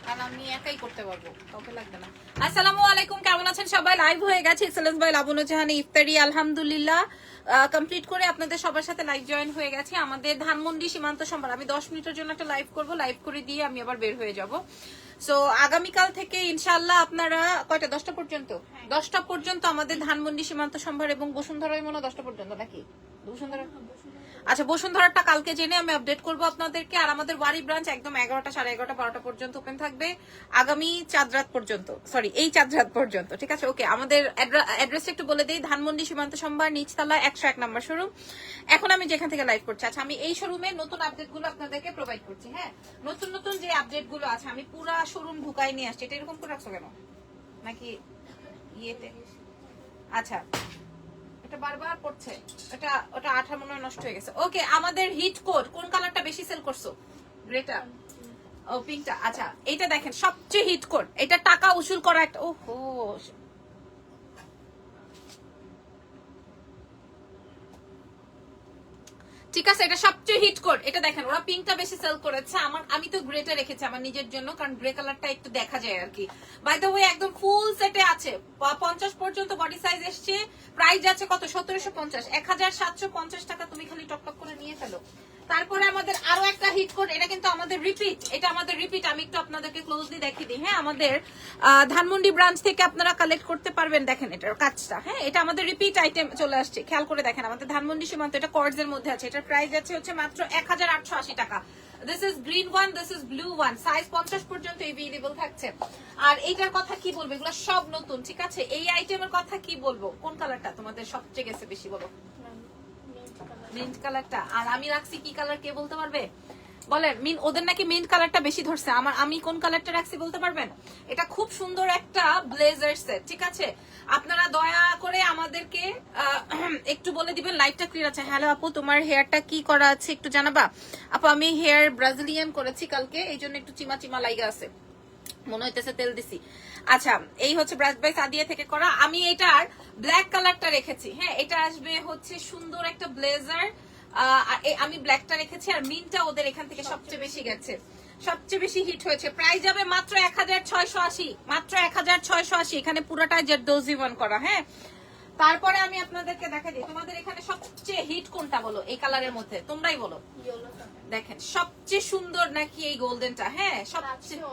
কারণ আমি একাই করতে পারবো, কাউকে লাগবে না। আসসালামু আলাইকুম, কেমন আছেন সবাই? লাইভ হয়ে গেছে এক্সেলেন্স বাই লাবণ্য জাহান ইফতারি আলহামদুলিল্লাহ কমপ্লিট করে আপনাদের সবার সাথে লাইভ জয়েন হয়ে গেছে। আমাদের ধানমন্ডি সীমান্ত সম্ভার আমি 10 মিনিটের জন্য একটা লাইভ করব, লাইভ করে দিয়ে আমি আবার বের হয়ে যাব। সো আগামীকাল থেকে ইনশাআল্লাহ আপনারা কয়টা 10টা পর্যন্ত 10টা পর্যন্ত আমাদের ধানমন্ডি সীমান্ত সম্ভার এবং বসুন্ধরায় মনে 10টা পর্যন্ত নাকি বসুন্ধরা? আচ্ছা, বসুন্ধরাটা কালকে জেনে আমি আপডেট করবো আপনাদেরকে। আর আমাদের ওয়ারি ব্রাঞ্চ একদম 11টা, 11:30, 12টা পর্যন্ত ওপেন থাকবে আগামী চাঁদ রাত পর্যন্ত, সরি এই চাঁদ রাত পর্যন্ত, ঠিক আছে? ওকে, আমাদের অ্যাড্রেসটা একটু বলে দিই। ধানমন্ডি সীমান্ত সম্ভার, নিচতলা 101 নম্বর শোরুম। এখন আমি যেখান থেকে লাইভ করছি, আচ্ছা আমি এই শোরুমের নতুন আপডেট গুলো আপনাদেরকে প্রোভাইড করছি। হ্যাঁ, নতুন নতুন যে আপডেট গুলো আছে আমি পুরা শোরুম ঢুকাই নিয়ে আসছি। এটা এরকম করে রাখছো কেন? নাকি ইয়েতে? আচ্ছা, এটা বারবার পড়ছে, এটা ওটা আঠা মনে হয় নষ্ট হয়ে গেছে। ওকে, আমাদের হিট কোড কোন কালারটা বেশি সেল করছো? গ্রেটা, ও পিঙ্কটা। আচ্ছা, এটা দেখেন সবচেয়ে হিট কোড, এটা টাকা উসুল করা একটা, ওহো ঠিক আছে, এটা সবচেয়ে হিট কোড। এটা দেখেন ওরা পিঙ্কটা বেশি সেল করেছে, আমি তো গ্রেটা রেখেছি আমার নিজের জন্য, কারণ গ্রে কালারটা একটু দেখা যায় আর কি। বাই দ্য ওয়ে একদম ফুল সেটে আছে, 50 পর্যন্ত বডি সাইজ এসছে। প্রাইস আছে কত? 1750, 1750 টাকা। তুমি খালি টকটক করে নিয়ে ফেলো। তারপরে আমাদের আরো একটা হিট কোড, এটা কিন্তু আমাদের রিপিট, এটা আমাদের রিপিট। আমি একটু আপনাদেরকে ক্লোজলি দেখিয়ে দিই। হ্যাঁ, আমাদের ধানমন্ডি ব্রাঞ্চ থেকে আপনারা কালেক্ট করতে পারবেন। দেখেন এটার কাজটা, হ্যাঁ এটা আমাদের রিপিট আইটেম চলে আসছে, খেয়াল করে দেখেন। আমাদের ধানমন্ডি সীমান্ত, এটা কর্ডস এর মধ্যে আছে। এটার প্রাইস আছে হচ্ছে মাত্র 1880 টাকা। This is green one, this is blue one, size 50 পর্যন্ত এভেলেবল থাকছে। আর এইটার কথা কি বলবো, এগুলো সব নতুন, ঠিক আছে? এই আইটেমের কথা কি বলবো, কোন কালারটা তোমাদের সবচেয়ে গেছে বেশি বলো? মিন্ট কালারটা। আর আমি রাখছি কি কালার, কে বলতে পারবে? বলেন, ওদের নাকি মিন্ট কালারটা বেশি ধরছে, আমি কোন কালারটা রাখছি বলতে পারবেন? এটা খুব সুন্দর একটা ব্লেজার সেট, ঠিক আছে? আপনারা দয়া করে আমাদেরকে একটু বলে দিবেন লাইভটা ক্লিয়ার আছে। হ্যালো আপু, তোমার হেয়ারটা কি করা আছে একটু জানাবা? আপু আমি হেয়ার ব্রাজিলিয়ান করেছি কালকে, এই জন্য একটু চিমা চিমা লাইগা আছে, মনে হইতেছে তেল দিছি। আচ্ছা, এই হচ্ছে ব্রাশ বাই সাদিয়া থেকে করা। আমি এটার ব্ল্যাক কালারটা রেখেছি। হ্যাঁ, এটা আসবে হচ্ছে সুন্দর একটা ব্লেজার। আমি ব্ল্যাকটা রেখেছি, আর মিনটা ওদের এখান থেকে সবচেয়ে বেশি গেছে, সবচেয়ে বেশি হিট হয়েছে। প্রাইস যাবে মাত্র 1680, মাত্র 1680। এখানে পুরোটাই জেরদৌজি ওয়ান করা। হ্যাঁ, তারপরে আমি আপনাদেরকে দেখা দিই তোমাদের এখানে সবচেয়ে হিট কোনটা বলো এই কালারের মধ্যে, তোমরাই বলো। দেখেন সবচেয়ে সুন্দর নাকি এই গোল্ডেনটা? হ্যাঁ, সবচেয়ে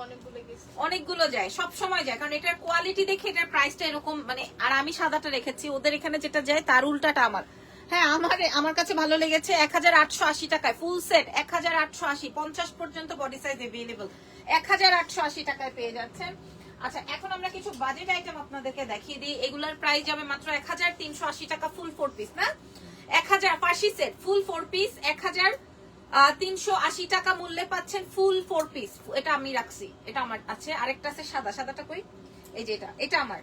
অনেকগুলো যায়, সব সময় যায়, কারণ এটার কোয়ালিটি দেখে এটার প্রাইসটা এরকম মানে। আর আমি সাদাটা রেখেছি, ওদের এখানে যেটা যায় তার উল্টাটা আমার। হ্যাঁ, আমার কাছে ভালো লেগেছে। 1880 টাকায় ফুল সেট, 1880, 50 পর্যন্ত বডি সাইজ এভেলেবল, 1880 টাকায় পেয়ে যাচ্ছেন। আচ্ছা, এখন আমরা কিছু বাজেট আইটেম আপনাদেরকে দেখিয়ে দিই। এগুলোর প্রাইস যাবে মাত্র 1380 টাকা, ফুল 4 পিস না, 1000 পার্সি সেট ফুল 4 পিস 1380 টাকা মূল্যে পাচ্ছেন ফুল 4 পিস। এটা আমি রাখছি, এটা আমার আছে। আরেকটা আছে সাদা, সাদাটা কই? এই যে এটা আমার।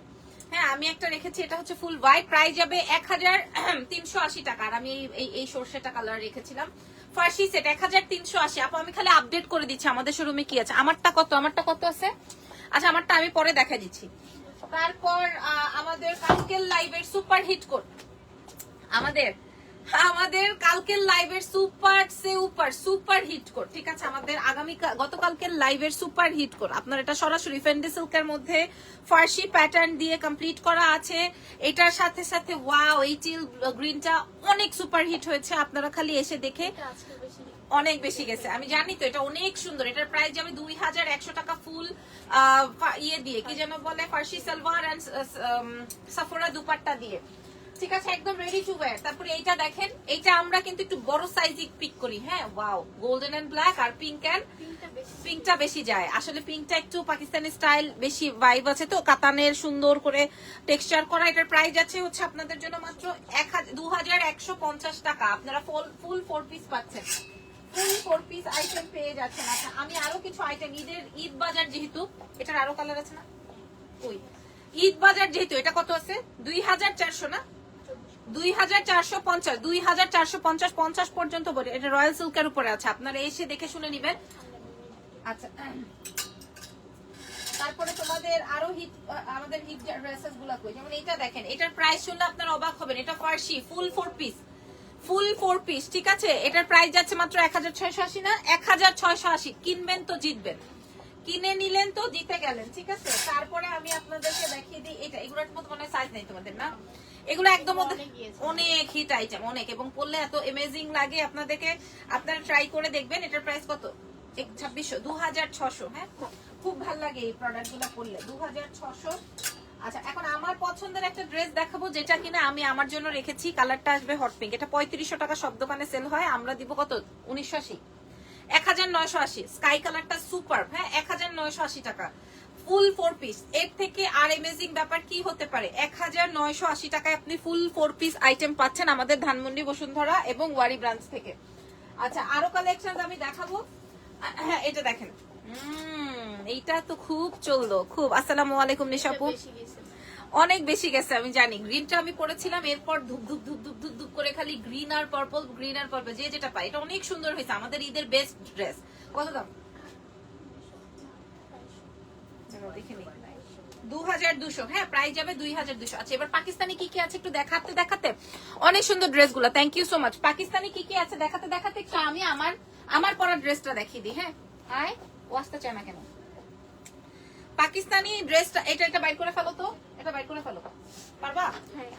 হ্যাঁ, আমি একটা রেখেছি, এটা হচ্ছে ফুল হোয়াইট, প্রাইস যাবে 1380 টাকা। আর আমি এই সরষেটা কালার রেখেছিলাম, ফার্সি সেট 1380। আপু আমি খালি আপডেট করে দিচ্ছি আমাদের শোরুমে কি আছে। আমারটা কত আছে? আচ্ছা, আমারটা আমি পরে দেখা দিচ্ছি। তারপর আমাদের কালকের লাইভের সুপার হিট কোড, আমাদের কালকের লাইভের সুপার হিট কোড, ঠিক আছে? আমাদের গতকালকের লাইভের সুপার হিট কোড, আপনার এটা সরাসরি ফেন্ডি সিল্কের মধ্যে ফার্সি প্যাটার্ন দিয়ে কমপ্লিট করা আছে। এটার সাথে সাথে ওয়াও, এই টিল গ্রিনটা অনেক সুপার হিট হয়েছে, আপনারা খালি এসে দেখে। অনেক বেশি গেছে আমি জানি তো, এটা অনেক সুন্দর। এটার প্রাইস যাবে 2100 টাকা ফুল ইয়ে দিয়ে, কি যেন বলে, ফার্সি সালোয়ার এন্ড সাফোরা দুপাট্টা দিয়ে, ঠিক আছে? একদম রেডি টু ওয়্যার। তারপরে এইটা দেখেন, এইটা আমরা কিন্তু একটু বড় সাইজই পিক করি। হ্যাঁ, ওয়াও, গোল্ডেন এন্ড ব্ল্যাক আর পিঙ্কটা বেশি যায় আসলে। পিঙ্কটা একটু পাকিস্তানি স্টাইল বেশি ভাইব আছে তো, কাতানের সুন্দর করে টেক্সচার করা। এটার প্রাইস আছে হচ্ছে আপনাদের জন্য মাত্র 2150 টাকা। আপনারা ফুল 4 পিস পাচ্ছেন, ফুল 4 পিস আইটেম পেয়ে যাচ্ছেন। আচ্ছা, আমি আরো কিছু আইটেম ঈদ বাজার যেহেতু, এটার আরো কালার আছে না, ওই ঈদ বাজার যেহেতু, এটা কত আছে? 2400 না, 2450, 2450, 50 পর্যন্ত বলে। এটা রয়্যাল সিল্কের উপরে আছে, আপনারা এসে দেখে শুনে নিবেন। আচ্ছা, তারপরে তোমাদের আরো আমাদের হিট ড্রেসেস গুলা কই, যেমন এটা দেখেন, এটার প্রাইস শুনলে আপনারা অবাক হবেন। এটা ফার্সি ফুল 4 পিস, ঠিক আছে? এটার প্রাইস যাচ্ছে মাত্র 1680 না, 1680। কিনবেন তো জিতবেন, কিনে নিলেন তো জিতে গেলেন, ঠিক আছে। তারপরে আমি আপনাদেরকে দেখিয়ে দিই এটা, এগুলোর মতো মনে সাইজ নেই তোমাদের না, এগুলো একদম অনেক হিট আইটেম, অনেক, এবং পরলে এত অ্যামেজিং লাগে আপনাদেরকে, আপনারা ট্রাই করে দেখবেন। এটার প্রাইস কত? 2600, 2600। হ্যাঁ, খুব ভালো লাগে এই প্রোডাক্ট গুলো পরলে, 2600। আচ্ছা, এখন আমার পছন্দের একটা ড্রেস দেখাবো যেটা কিনা আমি আমার জন্য রেখেছি, কালারটা আসবে হট পিঙ্ক। এটা 3500 টাকা সব দোকানে সেল হয়, আমরা দিব কত? 1980, 1980। স্কাই কালারটা সুপার, হ্যাঁ, 1980 টাকা ফুল 4 পিস। এর থেকে আর অ্যামেজিং ব্যাপার কি হতে পারে? 1980 টাকায় আপনি ফুল 4 পিস আইটেম পাচ্ছেন আমাদের ধানমন্ডি বসুন্ধরা এবং ওয়ারি ব্রাঞ্চ থেকে। আচ্ছা, আরো কালেকশন আমি দেখাবো। হ্যাঁ, এটা দেখেন, এইটা তো খুব চললো, খুব। আসসালামু আলাইকুম নিশাপু। অনেক বেশি গেছে আমি জানি, গ্রিনটা আমি পরেছিলাম, এরপর ধুপ ধুপ ধুপ ধুপ ধুপ ধুপ করে খালি গ্রিন আর পার্পল, গ্রিন আর পার্পল, যে যেটা পাই। এটা অনেক সুন্দর হয়েছে, আমাদের ঈদের বেস্ট ড্রেস। কত দাম? 2200। হ্যাঁ, প্রাইস যাবে 2200। আচ্ছা, এবার পাকিস্তানি কি কি আছে একটু দেখাতে দেখাতে, অনেক সুন্দর ড্রেস গুলা, thank you so much. Pakistani কি কি আছে দেখাতে দেখাতে একটু আমি আমার পরা ড্রেসটা দেখিয়ে দিই। হ্যাঁ, আয়, ও আসতে চায় না কেন? পাকিস্তানি ড্রেসটা, এটা বাইর করে ফেলো তো, এটা বাইর করে ফেলো, পারবা? হ্যাঁ,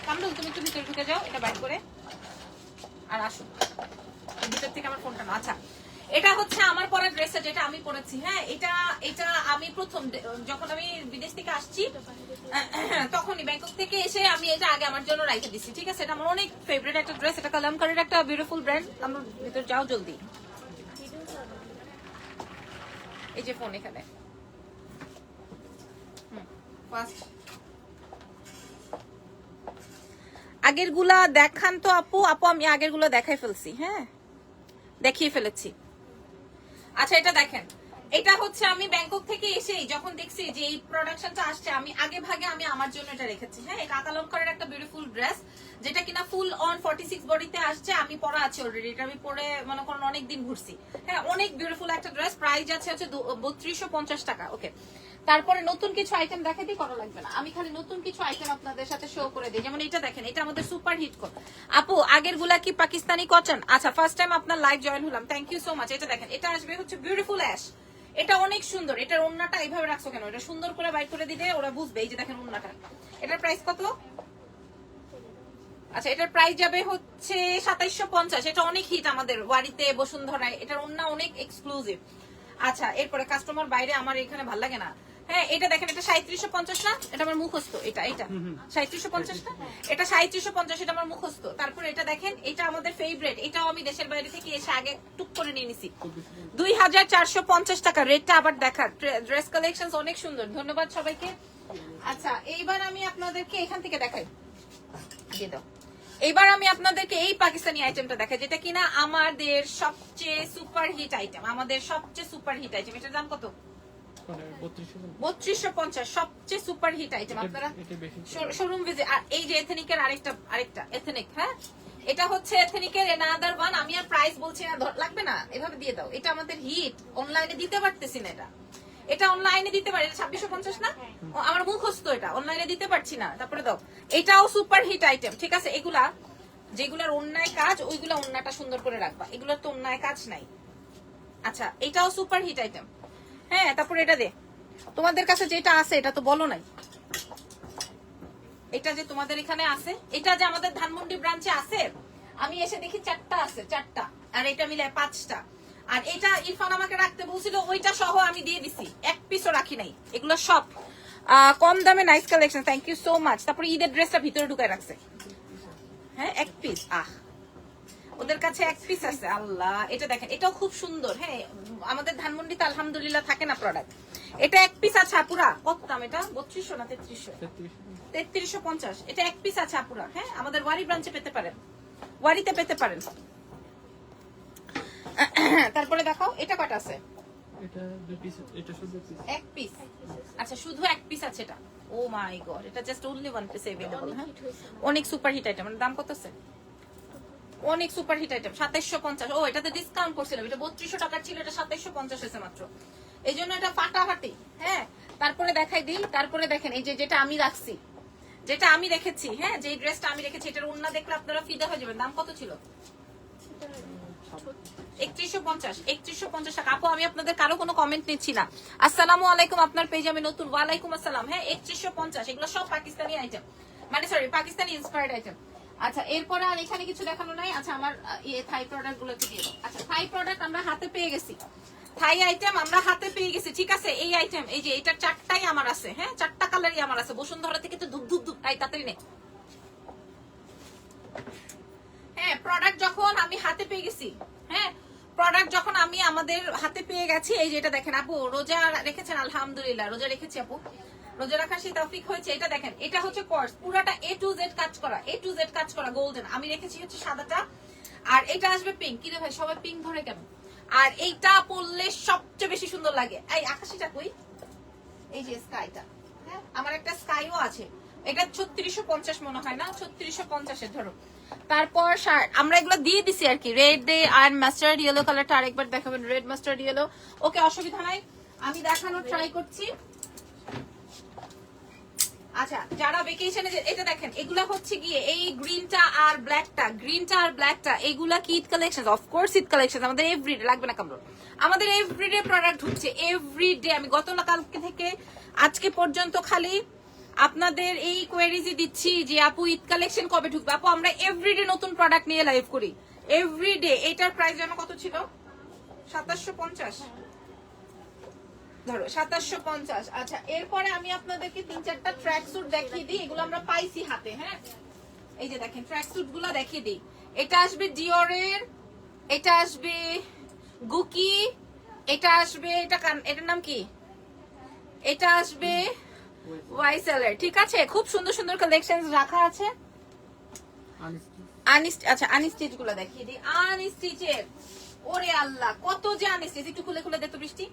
কামরুল তুমি একটু ভিতরে ঢুকে যাও, এটা বাইর করে আর আসো ভিতর থেকে, আমার ফোনটা না। আচ্ছা, এটা হচ্ছে আমার পরা ড্রেসটা যেটা আমি পরেছি। হ্যাঁ, এটা আমি প্রথম যখন আমি বিদেশ থেকে আসছি তখনই ব্যাংকক থেকে এসে আমি এটা আগে আমার জন্য রাইখে দিচ্ছি, ঠিক আছে। এটা আমার অনেক ফেভারিট একটা ড্রেস, এটা কালামকারীর একটা বিউটিফুল ব্র্যান্ড। আমরা ভিতর যাও জলদি, এই যে ফোন এখানে। আগের গুলা দেখান তো আপু। আমি আগের গুলা দেখাই ফেলছি, হ্যাঁ, দেখিয়ে ফেলেছি। আচ্ছা, এটা দেখেন, এটা হচ্ছে আমি ব্যাংকক থেকে এসেই যখন দেখছি যে এই প্রোডাকশনটা আসছে, আমি আগে ভাগে আমি আমার জন্য এটা রেখেছি। হ্যাঁ, এটা কাতালঙ্কারের একটা বিউটিফুল ড্রেস, যেটা কিনা ফুল অন 46 বডিতে আসছে। আমি পরা আছে অলরেডি, এটা আমি পরে মনে করেন অনেক দিন ঘুরছি। হ্যাঁ, অনেক বিউটিফুল একটা ড্রেস, প্রাইস আছে হচ্ছে 3250 টাকা। ওকে, তারপরে নতুন কিছু আইটেম দেখাই দিই, করা লাগবে না, আমি খালি নতুন কিছু আইটেম আপনাদের সাথে শো করে দিই। যেমন এটা দেখেন, এটা আমাদের সুপার হিট কোট। আপু, আগের গুলা কি পাকিস্তানি কটন? আচ্ছা, ফার্স্ট টাইম আপনার লাইভ জয়েন হলাম, থ্যাংক ইউ সো মাচ। এটা দেখেন, এটা আসবে হচ্ছে বিউটিফুল অ্যাশ, এটা অনেক সুন্দর। এটার ওন্নাটা এইভাবে রাখছো কেন? এটা সুন্দর করে বাইর করে দিলে ওরা বুঝবে। এই যে দেখেন ওন্নাটা, এটার প্রাইস কত? আচ্ছা, এটার প্রাইস যাবে হচ্ছে 2750। এটা অনেক হিট আমাদের ওয়ারিতে, বসুন্ধরায়, এটার ওন্না অনেক এক্সক্লুসিভ। আচ্ছা, এরপরে কাস্টমার বাইরে, আমার এখানে ভালো লাগে না। হ্যাঁ, এটা দেখেন, এটা 3750 না? এটা আমার মুখস্থ, এটা 3750 না? এটা 3750, এটা আমার মুখস্থ। তারপর এটা দেখেন, এটা আমাদের ফেভারিট, এটাও আমি দেশের বাইরে থেকে এসে আগে টুক করে নিয়ে নিছি, 2450 টাকা। রেটটা আবার দেখা, ড্রেস কালেকশন অনেক সুন্দর, ধন্যবাদ সবাইকে। আচ্ছা, এইবার আমি আপনাদেরকে এখান থেকে দেখাই, দিয়ে দাও। এইবার আমি আপনাদেরকে এই পাকিস্তানি আইটেমটা দেখাই, যেটা কিনা আমাদের সবচেয়ে সুপার হিট আইটেম, আমাদের সবচেয়ে সুপার হিট আইটেম। এটার দাম কত? 3250, সবচেয়ে সুপার হিট আইটেম। আপনারা শোরুম ভিজিট। আর এই যে এথনিকের আরেকটা এথনিক, হ্যাঁ, এটা হচ্ছে এথনিকের এনাদার ওয়ান। আমি আর প্রাইস বলছি না, লাগবে না, এভাবে দিয়ে দাও। এটা আমাদের হিট, অনলাইনে দিতে পারতেছি না। এটা অনলাইনে দিতে পারি, এটা 2650 না? আমার মুখস্থ, এটা অনলাইনে দিতে পারছি না। তারপরে দাও, এটাও সুপার হিট আইটেম, ঠিক আছে। এগুলা যেগুলার অন্যায় কাজ, ওইগুলা অন্যটা সুন্দর করে রাখবা, এগুলোর তো অন্যায় কাজ নাই। আচ্ছা, এটাও সুপার হিট আইটেম। হ্যাঁ, তারপরে এটা দে, তোমাদের কাছে যেটা আছে এটা তো বলো নাই। এটা যে তোমাদের এখানে আছে, এটা যে আমাদের ধানমন্ডি ব্রাঞ্চে আছে, আমি এসে দেখি 4টা আছে, 4টা, আর এটা মিলে 5টা। আর এটা ইরফান আমাকে রাখতে বলছিল, ওইটা সহ আমি দিয়ে দিছি, এক পিসও রাখি নাই। এগুলো সব কম দামে nice collection, thank you so much. তারপরে ঈদের ড্রেসটা ভিতরে ঢুকায় রাখছে। হ্যাঁ, এক পিস, ওদের কাছে এক পিস আছে। আল্লাহ, এটা দেখেন, এটাও খুব সুন্দর। হ্যাঁ, আমাদের ধানমন্ডিতে আলহামদুলিল্লাহ থাকে না প্রোডাক্ট। এটা এক পিস আছে আপুরা, কত দাম এটা? 3200 না 3300? 3350। এটা এক পিস আছে আপুরা। হ্যাঁ, আমাদের ওয়ারি ব্রাঞ্চে পেতে পারেন, ওয়ারিতে পেতে পারেন। তারপরে দেখাও, এটা কয়টা আছে? এটা দুই পিস, এটা শুধু পিস, এক পিস। আচ্ছা, শুধু এক পিস আছে এটা। ও মাই গড, এটা just only one piece available. হ্যাঁ, অনেক সুপার হিট আইটেম। দাম কত আছে? অনেক সুপার হিট আইটেম, 2750। ও, এটাতে ডিসকাউন্ট করছিলাম, এটা 3200 টাকার ছিল, এটা 2750 হয়েছে মাত্র, এই জন্য এটা ফাটাফাটি। হ্যাঁ, তারপরে দেখাই দিই। তারপরে দেখেন, এই যে যেটা আমি রাখছি, যেটা আমি রেখেছি, হ্যাঁ, যে ড্রেসটা আমি রেখেছি, এটার ওন্না দেখলে আপনারা ফিদা হয়ে যাবেন। দাম কত ছিল? 3150 টাকা। আপু আমি আপনাদের কারো কোনো কমেন্ট নিচ্ছি না। আসসালামু আলাইকুম, আপনার পেজে আমি নতুন। ওয়ালাইকুম আসসালাম। হ্যাঁ 3150, এগুলো সব পাকিস্তানি আইটেম, মানে সরি পাকিস্তানি ইন্সপায়ার্ড আইটেম। আচ্ছা এরপরে আর এখানে কিছু দেখানো নাই। আচ্ছা আমার থাই প্রোডাক্ট গুলো একটু দিয়ে দাও। আচ্ছা থাই প্রোডাক্ট আমরা হাতে পেয়ে গেছি, থাই আইটেম আমরা হাতে পেয়ে গেছি, ঠিক আছে। এই আইটেম এই যে এটা চারটাই আমার আছে, হ্যাঁ 4টা কালারই আমার আছে। বসুন্ধরা থেকে তো ধুপ ধুপ ধুপ, তাই তাড়াতাড়ি নে। হ্যাঁ প্রোডাক্ট যখন আমি হাতে পেয়ে গেছি, হ্যাঁ প্রোডাক্ট যখন আমি আমাদের হাতে পেয়ে গেছি, এই যে এটা দেখেন আপু রোজা রেখেছেন, আলহামদুলিল্লাহ রোজা রেখেছি আপু, রোজা রাখার সেই তৌফিক হয়েছে। এটা দেখেন, এটা হচ্ছে কোর্স পুরাটা A to Z কাজ করা, A to Z কাজ করা গোল্ডেন। আমি রেখেছি হচ্ছে সাদাটা, আর এটা আসবে পিঙ্ক। কি রে ভাই সবাই পিঙ্ক ধরে কেন? আর এইটা পরলে সবচেয়ে বেশি সুন্দর লাগে। এই আকাশিটা কই? এই যে স্কাইটা, হ্যাঁ আমার একটা স্কাইও আছে। এটা 3650 মনে হয় না, 3650 এর ধরো। তারপর শার্ট আমরা এগুলো দিয়ে দিছি আর কি, রেড দে আর মাস্টার্ড ইয়েলো কালারটা আরেকবার দেখাবেন, রেড মাস্টার্ড ইয়েলো। ওকে অসুবিধা নাই, আমি দেখানোর ট্রাই করছি। আচ্ছা যারা ভেকেশনে, এটা দেখেন এগুলা হচ্ছে গিয়ে এই গ্রিনটা আর ব্ল্যাকটা, এগুলা কি Eid collection? Of course Eid collection, আমাদের এভরিডে লাগবে না কামড়, আমাদের এভরিডে প্রোডাক্ট ঢুকছে এভরিডে। আমি কালকে থেকে আজকে পর্যন্ত খালি আপনাদের এই কোয়েরিজই দিচ্ছি যে আপু ঈদ কালেকশন কবে ঢুকবে। আপু আমরা এভরিডে নতুন প্রোডাক্ট নিয়ে লাইভ করি, এভরিডে। এটার প্রাইস যেন কত ছিল? 2750 ধরো, 2750। আচ্ছা এরপরে আমি আপনাদেরকে 3-4টা ট্র্যাক স্যুট দেখিয়ে দিই, এগুলো আমরা পাইছি হাতে। হ্যাঁ এই যে দেখেন ট্র্যাক স্যুট গুলো দেখিয়ে দিই। এটা আসবে ডিওরের, এটা আসবে গুকি, এটা আসবে এটার নাম কি, এটা আসবে ওয়াইসেলের, ঠিক আছে। খুব সুন্দর সুন্দর কালেকশন রাখা আছে। আচ্ছা আনস্টিচ গুলো দেখিয়ে দিই। আনস্টিচের ওরে আল্লাহ কত যে আনস্টিচ, একটু খুলে খুলে দে তো বৃষ্টি।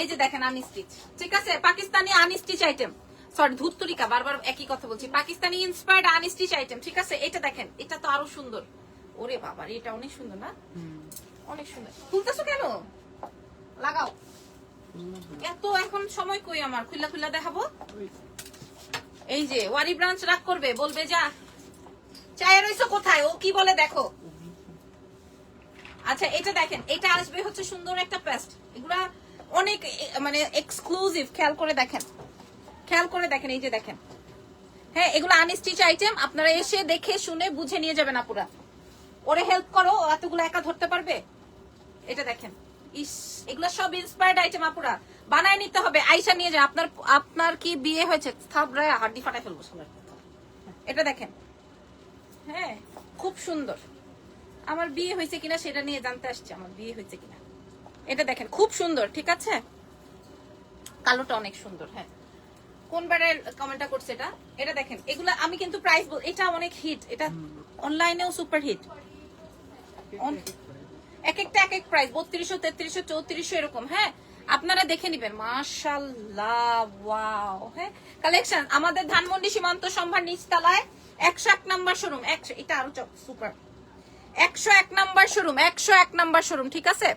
এই যে দেখেন আনস্টিচ, ঠিক আছে পাকিস্তানি আনস্টিচ আইটেম, সরি ধুত্তরিকা বারবার একই কথা বলছি, পাকিস্তানি ইন্সপায়ার্ড আনস্টিচ আইটেম, ঠিক আছে। এটা দেখেন, এটা তো আরো সুন্দর। ওরে বাবা এটা অনেক সুন্দর না, অনেক সুন্দর। খুলতেছো কেন? লাগাও। এত এখন সময় কই আমার, খুল্লা খুল্লা দেখাবো। এই যে ওয়ারি ব্রাঞ্চ রাগ করবে, বলবে যা চায় রইছো কোথায়, ও কি বলে দেখো। আচ্ছা এটা দেখেন, এটা আসবে হচ্ছে সুন্দর একটা পেস্ট, এগুলা অনেক মানে এক্সক্লুসিভ। খেয়াল করে দেখেন, খেয়াল করে দেখেন, এই যে দেখেন, হ্যাঁ এগুলো আনস্টিচ আইটেম। আপনারা এসে দেখে শুনে বুঝে নিয়ে যাবেন আপুরা। ওরে হেল্প করো, এতগুলো একা ধরতে পারবে? এটা দেখেন, ইস এগুলো সব ইন্সপায়ার্ড আইটেম আপুরা, বানায় নিতে হবে। আইসা নিয়ে যায়। আপনার কি বিয়ে হয়েছে? থাবড়ায় হাড্ডি ফাটাই ফেলবো সোনার। এটা দেখেন, হ্যাঁ খুব সুন্দর। আমার বিয়ে হয়েছে কিনা সেটা নিয়ে জানতে আসছে, আমার বিয়ে হয়েছে কিনা। এটা দেখেন খুব সুন্দর, ঠিক আছে। কালোটা অনেক সুন্দর। হ্যাঁ কোন বারের কমেন্টটা করছে এটা? এটা দেখেন, এগুলা আমি কিন্তু প্রাইস এটা অনেক হিট, এটা অনলাইনেও সুপার হিট। এক একটা এক এক প্রাইস, 3200, 3300, 3400 এরকম। হ্যাঁ আপনারা দেখে নিবেন। মাশাআল্লাহ ওয়াও। হ্যাঁ কালেকশন আমাদের ধানমন্ডি সীমান্ত সম্ভার নিচতলায় 101 নাম্বার শোরুম। এটা আরো super, 101 number showroom, 101 number showroom, ঠিক আছে।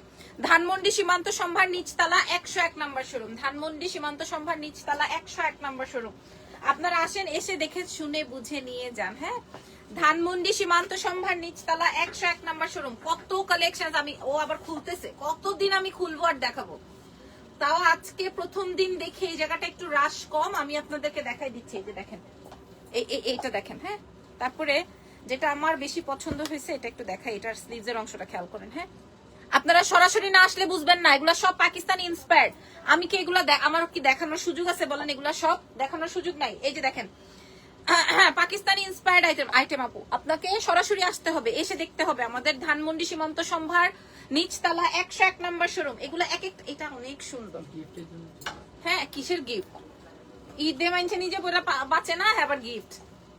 ধানমন্ডি সীমান্ত সম্ভার নিচতলা 101 নাম্বার শোরুম, ধানমন্ডি সীমান্ত সম্ভার নিচতলা 101 নাম্বার শোরুম। আপনারা আসেন, এসে দেখে শুনে বুঝে নিয়ে যান। হ্যাঁ ধানমন্ডি সীমান্ত সম্ভার নিচতলা 101 নাম্বার শোরুম। কত কালেকশন আমি, ও আবার খুলতেছে, কতদিন আমি খুলবো আর দেখাবো। তাও আজকে প্রথম দিন দেখে এই জায়গাটা একটু রাশ কম, আমি আপনাদেরকে দেখাই দিচ্ছি। এই যে দেখেন, এইটা দেখেন। হ্যাঁ তারপরে যেটা আমার বেশি পছন্দ হয়েছে এটা একটু দেখাই, এটার স্লিভসের অংশটা খেয়াল করেন। হ্যাঁ আপনারা সরাসরি না আসলে বুঝবেন না, এগুলা সব পাকিস্তানি ইন্সপায়ার্ড। আমি কি এগুলা আমার কি দেখানোর সুযোগ আছে বলেন? এগুলা সব দেখানোর সুযোগ নাই। এই যে দেখেন, হ্যাঁ পাকিস্তানি ইন্সপায়ার্ড আইটেম আপু, আপনাকে সরাসরি আসতে হবে, এসে দেখতে হবে। আমাদের ধানমন্ডি সীমান্ত সম্ভার নিচতলা 101 নাম্বার শোরুম। এগুলা এক একটা, এটা অনেক সুন্দর। হ্যাঁ কিসের গিফট? ঈদে মানছে নিজে পরে বাঁচে না, আবার গিফট।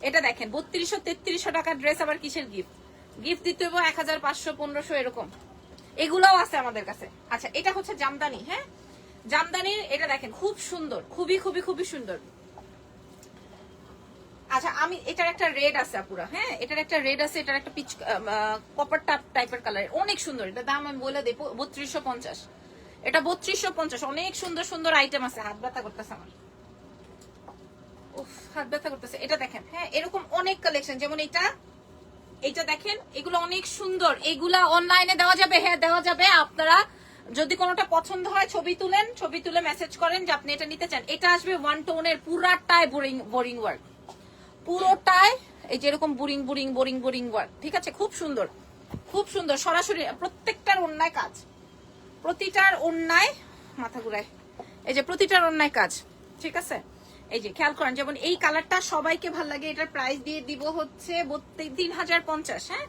এটা দেখেন 3200, 3300 টাকার ড্রেস, আবার কিসের গিফট? গিফট দিতে হবে 1500, 1500 এরকম। এগুলাও আছে আমাদের কাছে। আচ্ছা এটা হচ্ছে জামদানি। হ্যাঁ জামদানির, এটা দেখেন খুব সুন্দর, খুবই খুবই খুবই সুন্দর। আচ্ছা আমি এটার একটা রেড আছে আপুরা। হ্যাঁ এটার একটা রেড আছে, এটার একটা পিচ কপার টাইপের কালার, অনেক সুন্দর। এটা দাম আমি বলে দেবো 3250। এটা 3250, অনেক সুন্দর সুন্দর আইটেম আছে। হাত ব্যথা করতেছে আমার, হাত ব্যথা করতেছে। এটা দেখেন, হ্যাঁ এরকম অনেক কালেকশন, যেমন এটা এটা দেখেন, এগুলো অনেক সুন্দর, এগুলা অনলাইনে দেওয়া যাবে, হ্যাঁ দেওয়া যাবে। আপনারা যদি কোনোটা পছন্দ হয় ছবি তুলেন, ছবি তুলে মেসেজ করেন যে আপনি এটা নিতে চান। এটা আসবে ওয়ান টোনের, পুরাটায় বোরিং ওয়ার্ক, পুরোটায় এই যে এরকম বোরিং ওয়ার্ক, ঠিক আছে? খুব সুন্দর, খুব সুন্দর। সরাসরি প্রত্যেকটার ওন্নায় কাজ, প্রতিটার ওন্নায়, মাথা ঘুরায়, এই যে প্রতিটার ওন্নায় কাজ, ঠিক আছে? এই যে খেয়াল করেন, যেমন এই কালারটা সবাইকে ভাল লাগে। এটার প্রাইস দিয়ে দিব হচ্ছে 3050। হ্যাঁ,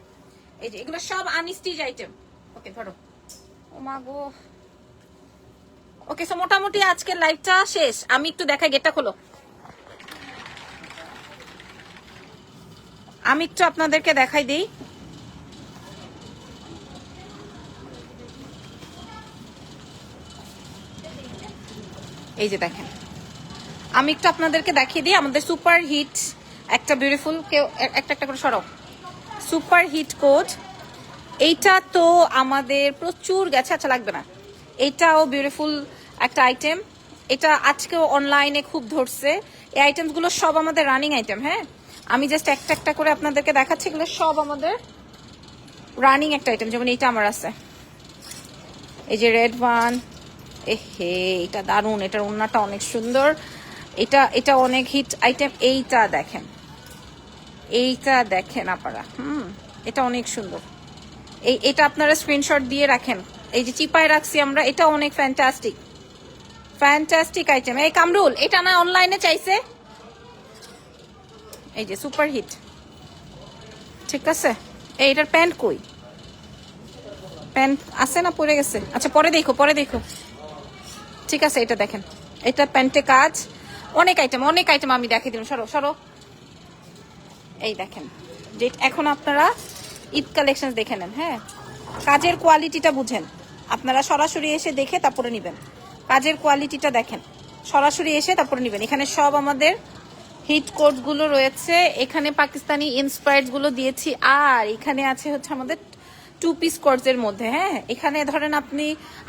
এই যে এগুলো সব আনস্টিচ আইটেম। ওকে ধরো, ও মা গো। ওকে, সো মোটামুটি আজকের লাইভটা শেষ। আমি একটু দেখাই, গেটটা খোলো। আমি একটু আপনাদেরকে দেখাই দিই। এই যে দেখেন, আমি একটু আপনাদেরকে দেখিয়ে দিই আমাদের সুপার হিট একটা বিউটিফুল, কেউ একটা একটা করে সরাও, সুপার হিট কোট। এইটা তো আমাদের প্রচুর গেছে, আচ্ছা লাগবে না। এইটাও বিউটিফুল একটা আইটেম, এটা আজকেও অনলাইনে খুব ধরছে। এই আইটেমগুলো সব আমাদের রানিং আইটেম। হ্যাঁ, আমি জাস্ট একটা একটা করে আপনাদেরকে দেখাচ্ছি, এগুলো সব আমাদের রানিং একটা আইটেম। যেমন এইটা আমার আছে, এই যে রেড ওয়ান, হে এটা দারুণ, এটার ওড়নাটা অনেক সুন্দর, এটা অনেক হিট আইটেম। এইটা দেখেন আপনারা, এটা অনেক সুন্দর। এটা আপনারা স্ক্রিনশট দিয়ে রাখেন, এই যে চিপায় রাখছি আমরা, এটা অনেক ফ্যান্টাস্টিক আইটেম। এই কামরুল, এটা না অনলাইনে চাইছে, এই যে সুপার হিট, ঠিক আছে? এইটার প্যান্ট কই? প্যান্ট আছে না, পরে গেছে? আচ্ছা পরে দেখো, ঠিক আছে? এটা দেখেন, এটা প্যান্টে কাজ, অনেক আইটেম আমি দেখিয়ে দিলাম। সরো, এই দেখেন, যে এখন আপনারা ঈদ কালেকশন দেখে নেন। হ্যাঁ, কাজের কোয়ালিটিটা বুঝেন, আপনারা সরাসরি এসে দেখে তারপরে নিবেন। কাজের কোয়ালিটিটা দেখেন, সরাসরি এসে তারপরে নিবেন। এখানে সব আমাদের হিট কোট গুলো রয়েছে, এখানে পাকিস্তানি ইন্সপায়ার্ড গুলো দিয়েছি, আর এখানে আছে হচ্ছে আমাদের 2 পিস কোটস এর মধ্যে। হ্যাঁ, এখানে ধরেন আপনি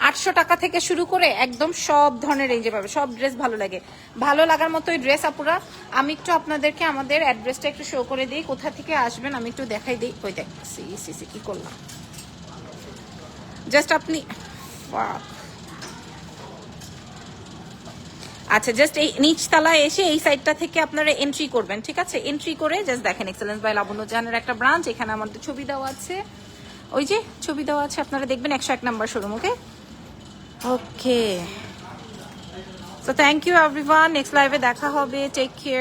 800 টাকা থেকে শুরু করে একদম সব ধরনের রেঞ্জে পাবে। সব ড্রেস ভালো লাগে, ভালো লাগার মতোই ড্রেস আপুরা। আমি একটু আপনাদেরকে আমাদের অ্যাড্রেসটা একটু শো করে দিই, কোথা থেকে আসবেন আমি একটু দেখাই দিই। ওই দেখ, সি কি করলাম, জাস্ট আপনি, আচ্ছা জাস্ট এই নিচতলায় এসে এই সাইডটা থেকে আপনারা এন্ট্রি করবেন, ঠিক আছে? এন্ট্রি করে জাস্ট দেখেন এক্সেলেন্স বাই লাবণ্য জাহানের একটা ব্রাঞ্চ, এখানে আমাদের ছবি দেওয়া আছে, ওই যে ছবি দেওয়া আছে, আপনারা দেখবেন 101 number showroom. Okay, so thank you everyone, next লাইভে দেখা হবে, টেক কেয়ার।